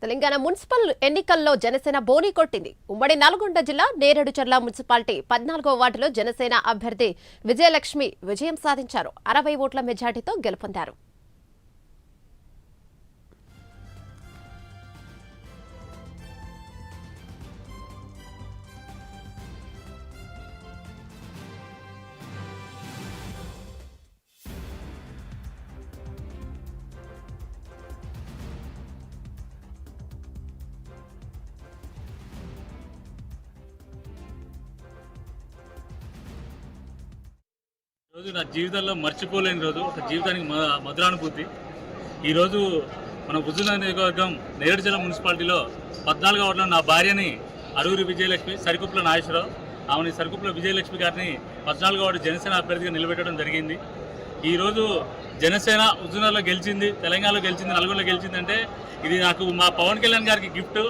Telangana municipal ఎన్నికల్లో జనసేన బోని కొట్టింది. ఉమ్మడి నల్గొండ జిల్లా నేరేడుచర్ల మున్సిపాలిటీ 14వ వార్డులో జనసేన అభ్యర్థి విజయలక్ష్మి విజయం సాధించారు. 60 ఓట్ల మెజార్టీతో గెలుపొందారు. రోజు నా జీవితంలో మర్చిపోలేని రోజు, ఒక జీవితానికి మధురానుభూతి. ఈరోజు మన హుజూర్నగర్ నియోజకవర్గం నేరేడుచర్ల మున్సిపాలిటీలో 14వ వార్డులో నా భార్యని అరూరి విజయలక్ష్మి, సరికుప్పల నాగేశ్వరరావు, ఆమెని సరికుప్పల విజయలక్ష్మి గారిని 14వ వార్డు జనసేన అభ్యర్థిగా నిలబెట్టడం జరిగింది. ఈరోజు జనసేన హుజూర్నగర్లో గెలిచింది, తెలంగాణలో గెలిచింది, నల్గొండలో గెలిచిందంటే ఇది నాకు మా పవన్ కళ్యాణ్ గారికి గిఫ్ట్.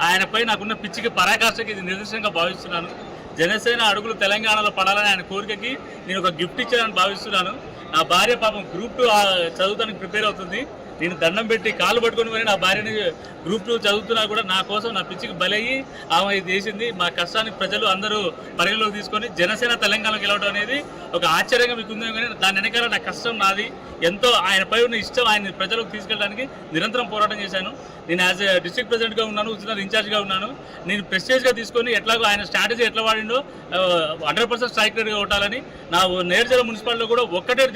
ఆయనపై నాకున్న పిచ్చికి పరాకాష్ఠకి ఇది నిదర్శనంగా భావిస్తున్నాను. జనసేన అడుగులు తెలంగాణలో పడాలని ఆయన కోరికకి నేను ఒక గిఫ్ట్ ఇచ్చానని భావిస్తున్నాను. నా భార్య పాపం గ్రూప్ 2 చదువుతానికి ప్రిపేర్ అవుతుంది. నేను దండం పెట్టి కాళ్ళు పట్టుకొని మరి నా భార్యని గ్రూప్ 2 చదువుతున్నా కూడా నా కోసం నా పిచ్చికి బలయ్యి ఆమె ఇది చేసింది. మా కష్టాన్ని ప్రజలు అందరూ పరిగణలోకి తీసుకొని జనసేన తెలంగాణలో గెలవడం అనేది ఒక ఆశ్చర్యంగా మీకు ఉందేమో, కానీ దాని వెనకాల నా కష్టం నాది. ఎంతో ఆయనపై ఉన్న ఇష్టం ఆయన ప్రజలకు తీసుకెళ్ళడానికి నిరంతరం పోరాటం చేశాను. నేను యాజ్ ఏ డిస్ట్రిక్ట్ ప్రెసిడెంట్గా ఉన్నాను, హుజూర్నగర్ ఇన్ఛార్జ్గా ఉన్నాను. నేను ప్రెస్టేజ్గా తీసుకొని ఎట్లాగో ఆయన స్ట్రాటజీ ఎట్లా వాడిండో 100% స్ట్రైక్ రేట్గా కొట్టాలని నా నేరేడుచర్ల మున్సిపాలిటీలో కూడా ఒక్కటే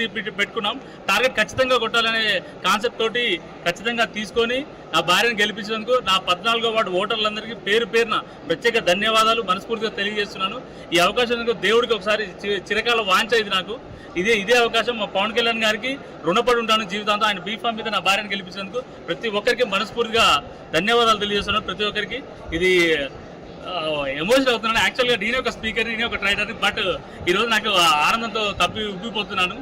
పెట్టుకున్నాం. టార్గెట్ ఖచ్చితంగా కొట్టాలనే కాన్సెప్ట్ తోటి ఖచ్చితంగా తీసుకొని నా భార్యను గెలిపించినందుకు నా 14వ వార్డు ఓటర్లందరికీ పేరు పేరున ప్రత్యేక ధన్యవాదాలు మనస్ఫూర్తిగా తెలియజేస్తున్నాను. ఈ అవకాశం దేవుడికి ఒకసారి చిరకాల వాంఛ ఇది నాకు. ఇదే అవకాశం మా పవన్ కళ్యాణ్ గారికి రుణపడి ఉంటాను జీవితాంతం. ఆయన బీఫామ్ మీద నా భార్యను గెలిపించినందుకు ప్రతి ఒక్కరికి మనస్ఫూర్తిగా ధన్యవాదాలు తెలియజేస్తున్నాను. ప్రతి ఒక్కరికి ఇది ఎమోషనల్ అవుతున్నాను. యాక్చువల్గా నేనే ఒక స్పీకర్, నేనే ఒక ట్రైటర్ని, బట్ ఈరోజు నాకు ఆనందంతో ఉబ్బిపోతున్నాను.